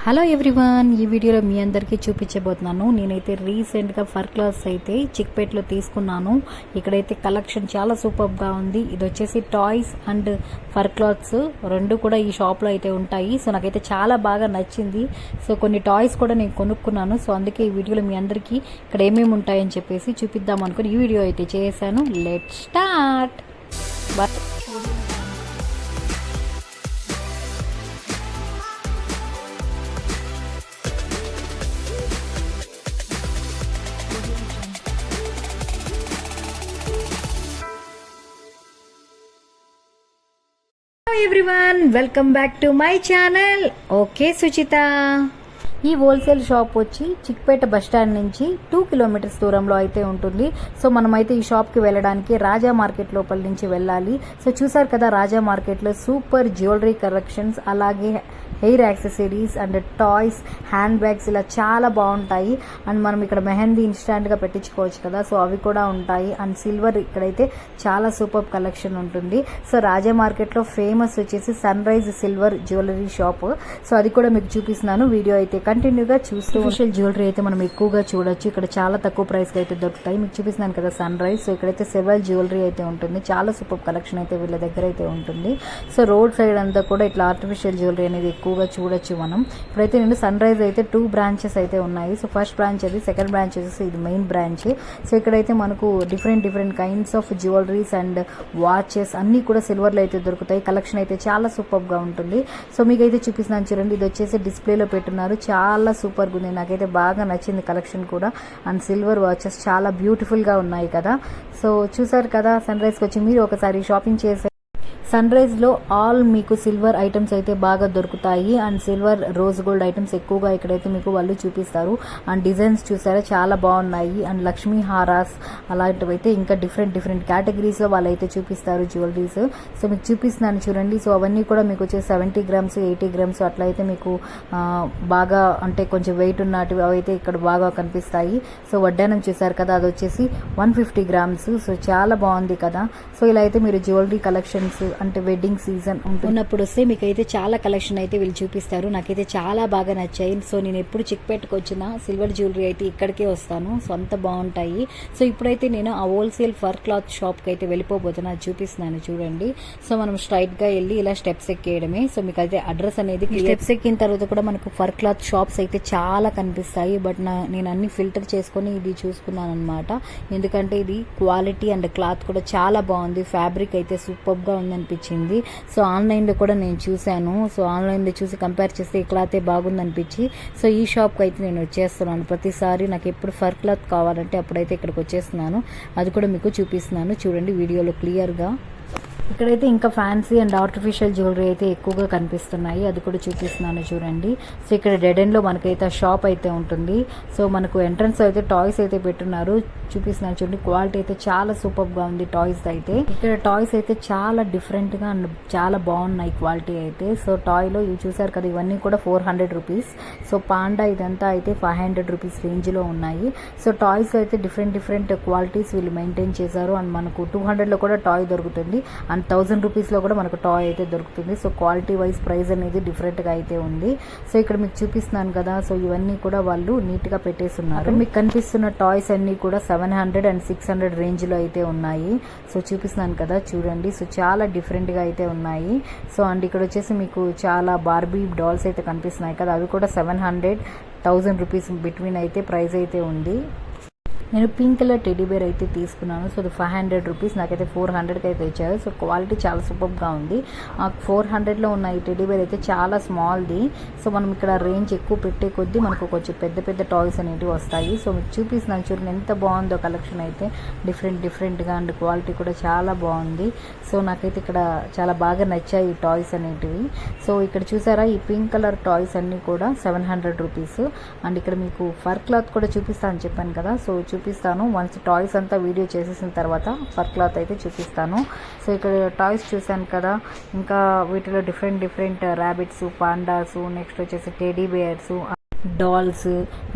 Hello everyone, ఈ వీడియోలో మీ అందరికీ చూపించబోతున్నాను. నేనైతే రీసెంట్గా ఫర్ క్లాత్స్ అయితే చిక్పేట్లో తీసుకున్నాను. ఇక్కడైతే కలెక్షన్ చాలా సూపర్గా ఉంది. ఇది వచ్చేసి టాయ్స్ అండ్ ఫర్ క్లాత్స్ రెండు కూడా ఈ షాప్లో అయితే ఉంటాయి. సో నాకైతే చాలా బాగా నచ్చింది. సో కొన్ని టాయ్స్ కూడా నేను కొనుక్కున్నాను. సో అందుకే ఈ వీడియోలో మీ అందరికీ ఇక్కడ ఏమేమి ఉంటాయని చెప్పేసి చూపిద్దాం అనుకుని ఈ వీడియో అయితే చేశాను. Let's start. But everyone, welcome back to my channel. Okay Suchitha. ఈ హోల్సేల్ షాప్ వచ్చి చిక్పేట బస్టాండ్ నుంచి 2 కిలోమీటర్స్ దూరంలో అయితే ఉంటుంది. సో మనమైతే ఈ షాప్కి వెళ్ళడానికి రాజా మార్కెట్ లోపల నుంచి వెళ్ళాలి. సో చూసారు కదా, రాజా మార్కెట్లో సూపర్ జ్యువెలరీ కలెక్షన్స్, అలాగే hair accessories and toys, hand bags ఇలా చాలా బాగుంటాయి. అండ్ మనం ఇక్కడ మెహందీ ఇన్స్టాంట్గా పెట్టించుకోవచ్చు కదా, సో అవి కూడా ఉంటాయి. అండ్ సిల్వర్ ఇక్కడైతే చాలా సూపర్ కలెక్షన్ ఉంటుంది. సో రాజా మార్కెట్లో ఫేమస్ వచ్చేసి Sunrise silver jewellery shop. So అది కూడా మీకు చూపిస్తున్నాను. వీడియో అయితే కంటిన్యూగా చూస్తూ ఆర్టిఫిషియల్ జ్యువెలరీ అయితే మనం ఎక్కువగా చూడొచ్చు. ఇక్కడ చాలా తక్కువ ప్రైస్కి అయితే దొరుకుతాయి. మీకు చూపిస్తున్నాను కదా సన్ రైజ్. సో ఇక్కడైతే సిల్వర్ జ్యువెలరీ అయితే ఉంటుంది. చాలా సూపర్ కలెక్షన్ అయితే వీళ్ళ దగ్గర అయితే ఉంటుంది. సో రోడ్ సైడ్ అంతా కూడా ఇట్లా ఆర్టిఫిషియల్ జ్యువెలరీ అనేది ఎక్కువగా చూడొచ్చు మనం. ఇప్పుడైతే నేను సన్ రైజ్ అయితే 2 బ్రాంచెస్ అయితే ఉన్నాయి. సో ఫస్ట్ బ్రాంచ్ అది, సెకండ్ బ్రాంచ్ వచ్చేసి ఇది మెయిన్ బ్రాంచ్. సో ఇక్కడైతే మనకు different kinds of jewelleries and watches అన్నీ కూడా సిల్వర్లో అయితే దొరుకుతాయి. కలెక్షన్ అయితే చాలా సూపర్గా ఉంటుంది. సో మీకైతే చూపిస్తున్నాను చూడండి. ఇది వచ్చేసి డిస్ప్లేలో పెట్టున్నారు. చాలా సూపర్గా ఉంది. నాకైతే బాగా నచ్చింది కలెక్షన్ కూడా. అండ్ సిల్వర్ వాచెస్ చాలా బ్యూటిఫుల్గా ఉన్నాయి కదా. సో చూసారు కదా, సన్ రైజ్కి వచ్చి మీరు ఒకసారి షాపింగ్ చేసే సన్ రైజ్లో ఆల్ మీకు సిల్వర్ ఐటమ్స్ అయితే బాగా దొరుకుతాయి. And silver rose gold items ఎక్కువగా ఇక్కడైతే మీకు వాళ్ళు చూపిస్తారు. అండ్ డిజైన్స్ చూసారా చాలా బాగున్నాయి. అండ్ లక్ష్మీ హారాస్ అలాంటివి అయితే ఇంకా డిఫరెంట్ కేటగిరీస్లో వాళ్ళైతే చూపిస్తారు జ్యువెలరీస్. సో మీకు చూపిస్తున్నాను చూడండి. సో అవన్నీ కూడా మీకు వచ్చేసి 70 గ్రామ్స్ 80 గ్రామ్స్ అట్లా అయితే మీకు బాగా అంటే కొంచెం వెయిట్ ఉన్నటివి అవైతే ఇక్కడ బాగా కనిపిస్తాయి. సో వడ్డానం చూసారు కదా, అది వచ్చేసి 150 గ్రామ్స్. సో చాలా బాగుంది కదా. సో ఇలా అయితే మీరు జ్యువెలరీ కలెక్షన్స్ అంటే వెడ్డింగ్ సీజన్ ఉన్నప్పుడు వస్తే మీకు అయితే చాలా కలెక్షన్ అయితే వీళ్ళు చూపిస్తారు. నాకైతే చాలా బాగా నచ్చాయి. సో నేను ఎప్పుడు చిక్పేటకు వచ్చిన సిల్వర్ జ్యువెలరీ అయితే ఇక్కడికే వస్తాను. సో అంత బాగుంటాయి. సో ఇప్పుడైతే నేను ఆ హోల్సేల్ ఫర్ క్లాత్ షాప్కి అయితే వెళ్ళిపోబోతున్నా, చూపిస్తున్నాను చూడండి. సో మనం స్ట్రైట్గా వెళ్ళి ఇలా స్టెప్స్ ఎక్కేయడమే. సో మీకు అయితే అడ్రస్ అనేది స్టెప్స్ ఎక్కిన తర్వాత కూడా మనకు ఫర్ క్లాత్ షాప్స్ అయితే చాలా కనిపిస్తాయి. బట్ నేను అన్ని ఫిల్టర్ చేసుకొని ఇది చూసుకున్నాను అనమాట. ఎందుకంటే ఇది క్వాలిటీ అండ్ క్లాత్ కూడా చాలా బాగుంది. ఫ్యాబ్రిక్ అయితే సూపర్గా ఉందనిపించింది. సో ఆన్లైన్లో కూడా నేను చూశాను. సో ఆన్లైన్లో చూసి కంపేర్ చేస్తే ఈ క్లాతే బాగుందనిపించి సో ఈ షాప్కి అయితే నేను వచ్చేస్తున్నాను. ప్రతిసారి నాకు ఎప్పుడు ఫర్ క్లాత్ కావాలంటే అప్పుడైతే ఇక్కడికి వచ్చేస్తున్నాను. అది కూడా మీకు చూపిస్తున్నాను చూడండి వీడియోలో క్లియర్గా. ఇక్కడైతే ఇంకా ఫ్యాన్సీ అండ్ ఆర్టిఫిషియల్ జ్యువెలరీ అయితే ఎక్కువగా కనిపిస్తున్నాయి. అది కూడా చూపిస్తున్నాను చూడండి. సో ఇక్కడ డెడ్ ఎండ్లో మనకైతే షాప్ అయితే ఉంటుంది. సో మనకు ఎంట్రన్స్ అయితే టాయ్స్ అయితే పెట్టున్నారు. చూపిస్తున్నాను చూడండి. క్వాలిటీ అయితే చాలా సూపర్గా ఉంది టాయ్స్ అయితే. ఇక్కడ టాయ్స్ అయితే చాలా డిఫరెంట్గా అండ్ చాలా బాగున్నాయి క్వాలిటీ అయితే. సో టాయ్లో ఇవి చూసారు కదా, ఇవన్నీ కూడా 400 రూపీస్. సో పాండా ఇదంతా అయితే 500 రూపీస్ రేంజ్లో ఉన్నాయి. సో టాయ్స్ అయితే డిఫరెంట్ క్వాలిటీస్ వీళ్ళు మెయింటైన్ చేశారు. అండ్ మనకు 200లో కూడా టాయ్ దొరుకుతుంది. అండ్ 1000 రూపీస్లో కూడా మనకు టాయ్ అయితే దొరుకుతుంది. సో క్వాలిటీ వైజ్ ప్రైస్ అనేది డిఫరెంట్గా అయితే ఉంది. సో ఇక్కడ మీకు చూపిస్తున్నాను కదా. సో ఇవన్నీ కూడా వాళ్ళు నీట్గా పెట్టేస్తున్నారు. మీకు కనిపిస్తున్న టాయ్స్ అన్నీ కూడా 700 అండ్ 600 రేంజ్లో అయితే ఉన్నాయి. సో చూపిస్తున్నాను కదా చూడండి. సో చాలా డిఫరెంట్గా అయితే ఉన్నాయి. సో అండ్ ఇక్కడ వచ్చేసి మీకు చాలా బార్బీ డాల్స్ అయితే కనిపిస్తున్నాయి కదా, అవి కూడా 700-1000 రూపీస్ బిట్వీన్ అయితే ప్రైస్ అయితే ఉంది. నేను పింక్ కలర్ టెడ్డీ బేర్ అయితే తీసుకున్నాను. సో అది 500 రూపీస్, నాకైతే 400కి అయితే ఇచ్చారు. సో క్వాలిటీ చాలా సూపర్గా ఉంది. 400లో ఉన్న ఈ టెడ్డీ బేర్ అయితే చాలా స్మాల్ది. సో మనం ఇక్కడ రేంజ్ ఎక్కువ పెట్టే కొద్దీ మనకు కొంచెం పెద్ద టాయ్స్ అనేవి వస్తాయి. సో మీకు చూపిస్తున్నాను చూడండి ఎంత బాగుందో కలెక్షన్ అయితే. డిఫరెంట్గా అండ్ క్వాలిటీ కూడా చాలా బాగుంది. సో నాకైతే ఇక్కడ చాలా బాగా నచ్చాయి ఈ టాయ్స్ అనేటివి. సో ఇక్కడ చూసారా, ఈ పింక్ కలర్ టాయ్స్ అన్నీ కూడా 700 రూపీస్. అండ్ ఇక్కడ మీకు ఫర్ క్లాత్ కూడా చూపిస్తాను చెప్పాను కదా. సో చూపిస్తాను వన్స్ టాయ్స్ అంతా వీడియో చేసేసిన తర్వాత ఫర్ క్లాత్ అయితే చూపిస్తాను. సో ఇక్కడ టాయ్స్ చూసాను కదా, ఇంకా వీటిలో డిఫరెంట్ ర్యాబిట్స్, పాండాస్, నెక్స్ట్ వచ్చేసి టెడీ బేర్స్, డాల్స్,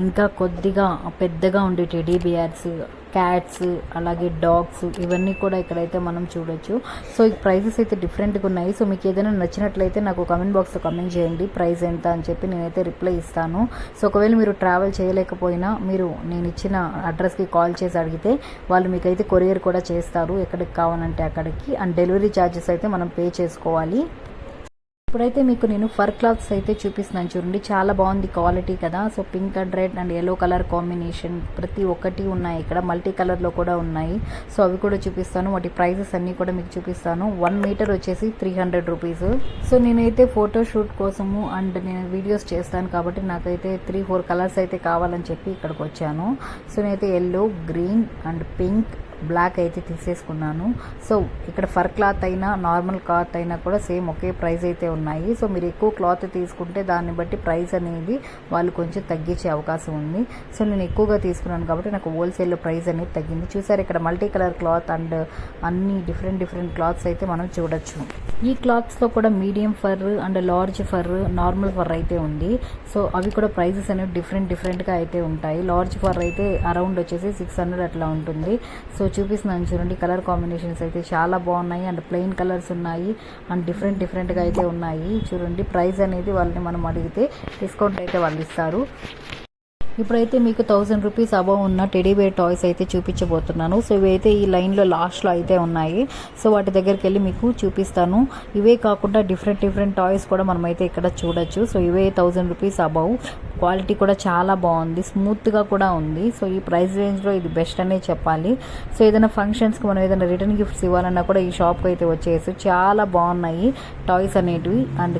ఇంకా కొద్దిగా పెద్దగా ఉండే టెడీ బియర్స్, క్యాట్స్ అలాగే డాగ్స్ ఇవన్నీ కూడా ఇక్కడైతే మనం చూడొచ్చు. సో ఈ ప్రైజెస్ అయితే డిఫరెంట్గా ఉన్నాయి. సో మీకు ఏదైనా నచ్చినట్లయితే నాకు కామెంట్ బాక్స్లో కామెంట్ చేయండి ప్రైస్ ఎంత అని చెప్పి, నేనైతే రిప్లై ఇస్తాను. సో ఒకవేళ మీరు ట్రావెల్ చేయలేకపోయినా మీరు నేను ఇచ్చిన అడ్రస్కి కాల్ చేసి అడిగితే వాళ్ళు మీకైతే కొరియర్ కూడా చేస్తారు ఎక్కడికి కావాలంటే అక్కడికి. అండ్ డెలివరీ ఛార్జెస్ అయితే మనం పే చేసుకోవాలి. ఇప్పుడైతే మీకు నేను ఫర్ క్లాత్స్ అయితే చూపిస్తున్నాను చూడండి. చాలా బాగుంది క్వాలిటీ కదా. So pink and red and yellow colour combination ప్రతి ఒక్కటి ఉన్నాయి. ఇక్కడ మల్టీ కలర్లో కూడా ఉన్నాయి. సో అవి కూడా చూపిస్తాను. వాటి ప్రైజెస్ అన్నీ కూడా మీకు చూపిస్తాను. 1 మీటర్ వచ్చేసి 300 రూపీస్. సో నేనైతే ఫోటోషూట్ కోసము అండ్ నేను వీడియోస్ చేస్తాను కాబట్టి నాకైతే 3-4 కలర్స్ అయితే కావాలని చెప్పి ఇక్కడికి వచ్చాను. సో నేనైతే yellow, green and pink, black అయితే తీసేసుకున్నాను. సో ఇక్కడ ఫర్ క్లాత్ అయినా నార్మల్ క్లాత్ అయినా కూడా సేమ్ ఒకే ప్రైస్ అయితే ఉన్నాయి. సో మీరు ఎక్కువ క్లాత్ తీసుకుంటే దాన్ని బట్టి ప్రైస్ అనేది వాళ్ళు కొంచెం తగ్గించే అవకాశం ఉంది. సో నేను ఎక్కువగా తీసుకున్నాను కాబట్టి నాకు హోల్సేల్లో ప్రైస్ అనేది తగ్గింది. చూసారు ఇక్కడ మల్టీ కలర్ క్లాత్ అండ్ అన్ని డిఫరెంట్ క్లాత్స్ అయితే మనం చూడొచ్చు. ఈ క్లాత్స్లో కూడా medium for and large for, normal for అయితే ఉంది. సో అవి కూడా ప్రైజెస్ అనేవి డిఫరెంట్గా అయితే ఉంటాయి. లార్జ్ ఫర్ అయితే అరౌండ్ వచ్చేసి 600 అట్లా ఉంటుంది. సో చూపిస్తున్నాను చూడండి. కలర్ కాంబినేషన్స్ అయితే చాలా బాగున్నాయి అండ్ ప్లెయిన్ కలర్స్ ఉన్నాయి అండ్ డిఫరెంట్గా అయితే ఉన్నాయి. చూడండి ప్రైస్ అనేది వాళ్ళని మనం అడిగితే డిస్కౌంట్ అయితే వాళ్ళు ఇస్తారు. ఇప్పుడైతే మీకు 1000 రూపీస్ అబవ్ ఉన్న టెడీ బేర్ టాయ్స్ అయితే చూపించబోతున్నాను. సో ఇవైతే ఈ లైన్లో లాస్ట్లో అయితే ఉన్నాయి. సో వాటి దగ్గరికి వెళ్ళి మీకు చూపిస్తాను. ఇవే కాకుండా డిఫరెంట్ టాయ్స్ కూడా మనమైతే ఇక్కడ చూడొచ్చు. సో ఇవే 1000 రూపీస్ అబవ్. క్వాలిటీ కూడా చాలా బాగుంది, స్మూత్గా కూడా ఉంది. సో ఈ ప్రైస్ రేంజ్లో ఇది బెస్ట్ అనే చెప్పాలి. సో ఏదైనా ఫంక్షన్స్కి మనం ఏదైనా రిటర్న్ గిఫ్ట్స్ ఇవ్వాలన్నా కూడా ఈ షాప్కి అయితే వచ్చేసి చాలా బాగున్నాయి టాయ్స్ అనేటివి అండ్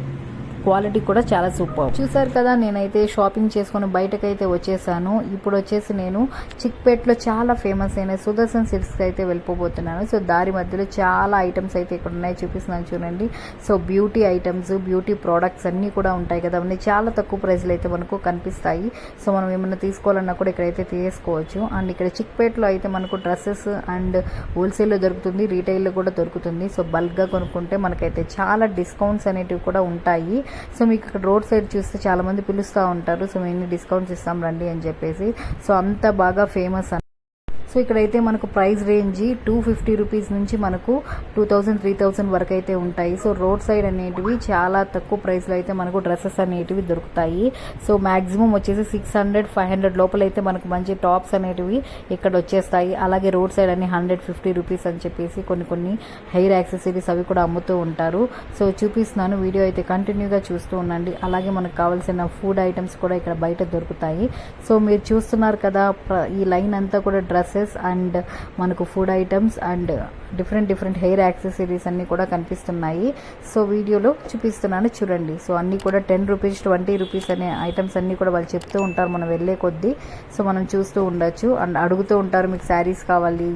క్వాలిటీ కూడా చాలా సూపర్. చూసారు కదా, నేనైతే షాపింగ్ చేసుకుని బయటకైతే వచ్చేసాను. ఇప్పుడు వచ్చేసి నేను చిక్పేట్లో చాలా ఫేమస్ అయిన సుదర్శన్ సిల్క్స్కి అయితే వెళ్ళిపోబోతున్నాను. సో దారి మధ్యలో చాలా ఐటమ్స్ అయితే ఇక్కడ ఉన్నాయి, చూపిస్తున్నాను చూడండి. So beauty items, beauty products అన్నీ కూడా ఉంటాయి కదా, అవన్నీ చాలా తక్కువ ప్రైస్లో అయితే మనకు కనిపిస్తాయి. సో మనం ఏమన్నా తీసుకోవాలన్నా కూడా ఇక్కడైతే తీసుకోవచ్చు. అండ్ ఇక్కడ చిక్పేట్లో అయితే మనకు డ్రెస్సెస్ అండ్ హోల్సేల్లో దొరుకుతుంది, రీటైల్లో కూడా దొరుకుతుంది. సో బల్క్గా కొనుక్కుంటే మనకైతే చాలా డిస్కౌంట్స్ అనేటివి కూడా ఉంటాయి. సో మీకు ఇక్కడ రోడ్ సైడ్ చూస్తే చాలా మంది పిలుస్తూ ఉంటారు, సో మేము డిస్కౌంట్స్ ఇస్తాం రండి అని చెప్పేసి. సో అంత బాగా ఫేమస్. సో ఇక్కడైతే మనకు ప్రైస్ రేంజ్ 250 రూపీస్ నుంచి మనకు 2000-3000 వరకు అయితే ఉంటాయి. సో రోడ్ సైడ్ అనేటివి చాలా తక్కువ ప్రైస్లో అయితే మనకు డ్రెస్సెస్ అనేటివి దొరుకుతాయి. సో మ్యాక్సిమం వచ్చేసి 600-500 లోపల అయితే మనకు మంచి టాప్స్ అనేటివి ఇక్కడ వచ్చేస్తాయి. అలాగే రోడ్ సైడ్ అన్ని 150 రూపీస్ అని చెప్పేసి కొన్ని హెయిర్ యాక్సెసరీస్ అవి కూడా అమ్ముతూ ఉంటారు. సో చూపిస్తున్నాను, వీడియో అయితే కంటిన్యూగా చూస్తూ ఉండండి. అలాగే మనకు కావాల్సిన ఫుడ్ ఐటమ్స్ కూడా ఇక్కడ బయట దొరుకుతాయి. సో మీరు చూస్తున్నారు కదా, ఈ లైన్ అంతా కూడా డ్రెస్సెస్ అండ్ మనకు food items and different hair accessories అన్నీ కూడా కనిపిస్తున్నాయి. సో వీడియోలో చూపిస్తున్నాను చూడండి. సో అన్నీ కూడా 10 రూపీస్ 20 రూపీస్ అనే ఐటమ్స్ అన్నీ కూడా వాళ్ళు చెప్తూ ఉంటారు మనం వెళ్ళే కొద్దీ. సో మనం చూస్తూ ఉండొచ్చు అండ్ అడుగుతూ ఉంటారు, మీకు శారీస్ కావాలి,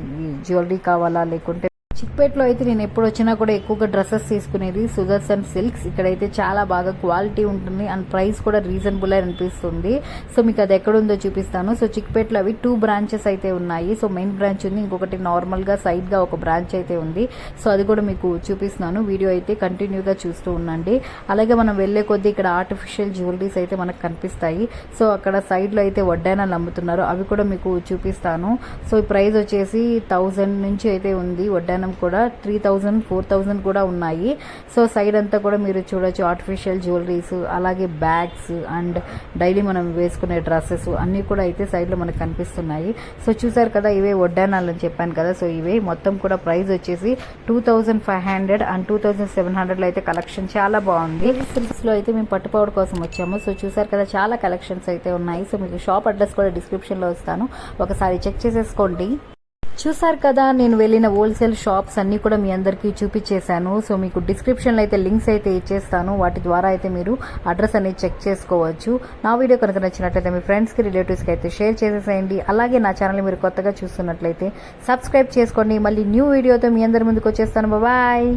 జ్యువెలరీ కావాలా, లేకుంటే చిక్పేట్లో అయితే నేను ఎప్పుడు వచ్చినా కూడా ఎక్కువగా డ్రెస్సెస్ తీసుకునేది సుదర్శన్ సిల్క్స్. ఇక్కడైతే చాలా బాగా క్వాలిటీ ఉంటుంది అండ్ ప్రైస్ కూడా రీజనబుల్ అనిపిస్తుంది. సో మీకు అది ఎక్కడుందో చూపిస్తాను. సో చిక్పేట్లో అవి 2 బ్రాంచెస్ అయితే ఉన్నాయి. సో మెయిన్ బ్రాంచ్ ఉంది, ఇంకొకటి నార్మల్గా సైడ్గా ఒక బ్రాంచ్ అయితే ఉంది. సో అది కూడా మీకు చూపిస్తున్నాను, వీడియో అయితే కంటిన్యూగా చూస్తూ ఉండండి. అలాగే మనం వెళ్ళే కొద్దీ ఇక్కడ ఆర్టిఫిషియల్ జ్యువెలరీస్ అయితే మనకు కనిపిస్తాయి. సో అక్కడ సైడ్లో అయితే వడ్డానాలు అమ్ముతున్నారు, అవి కూడా మీకు చూపిస్తాను. సో ఈ ప్రైస్ వచ్చేసి 1000 నుంచి అయితే ఉంది, వడ్డానం కూడా 3000-4000 కూడా ఉన్నాయి. సో సైడ్ అంతా కూడా మీరు చూడొచ్చు ఆర్టిఫిషియల్ జ్యువెలరీస్, అలాగే బ్యాగ్స్ అండ్ డైలీ మనం వేసుకునే డ్రెస్సెస్ అన్నీ కూడా అయితే సైడ్లో మనకు కనిపిస్తున్నాయి. సో చూసారు కదా, ఇవే వడ్డానాలు అని చెప్పాను కదా. సో ఇవే మొత్తం కూడా ప్రైస్ వచ్చేసి 2500 అండ్ 2700లో అయితే కలెక్షన్ చాలా బాగుంది. సిల్క్స్లో అయితే మేము పట్టుపౌడర్ కోసం వచ్చాము. సో చూసారు కదా, చాలా కలెక్షన్స్ అయితే ఉన్నాయి. సో మీకు షాప్ అడ్రస్ కూడా డిస్క్రిప్షన్లో ఇస్తాను, ఒకసారి చెక్ చేసేసుకోండి. చూసారు కదా, నేను వెళ్ళిన హోల్సేల్ షాప్స్ అన్నీ కూడా మీ అందరికీ చూపించేశాను. సో మీకు డిస్క్రిప్షన్లో అయితే లింక్స్ అయితే ఇచ్చేస్తాను, వాటి ద్వారా అయితే మీరు అడ్రస్ అనేది చెక్ చేసుకోవచ్చు. నా వీడియో కనుక నచ్చినట్లయితే మీ ఫ్రెండ్స్కి, రిలేటివ్స్కి అయితే షేర్ చేసేసేయండి. అలాగే నా ఛానల్ని మీరు కొత్తగా చూస్తున్నట్లయితే సబ్స్క్రైబ్ చేసుకోండి. మళ్ళీ న్యూ వీడియోతో మీ అందరి ముందుకు వచ్చేస్తాను. బాయ్.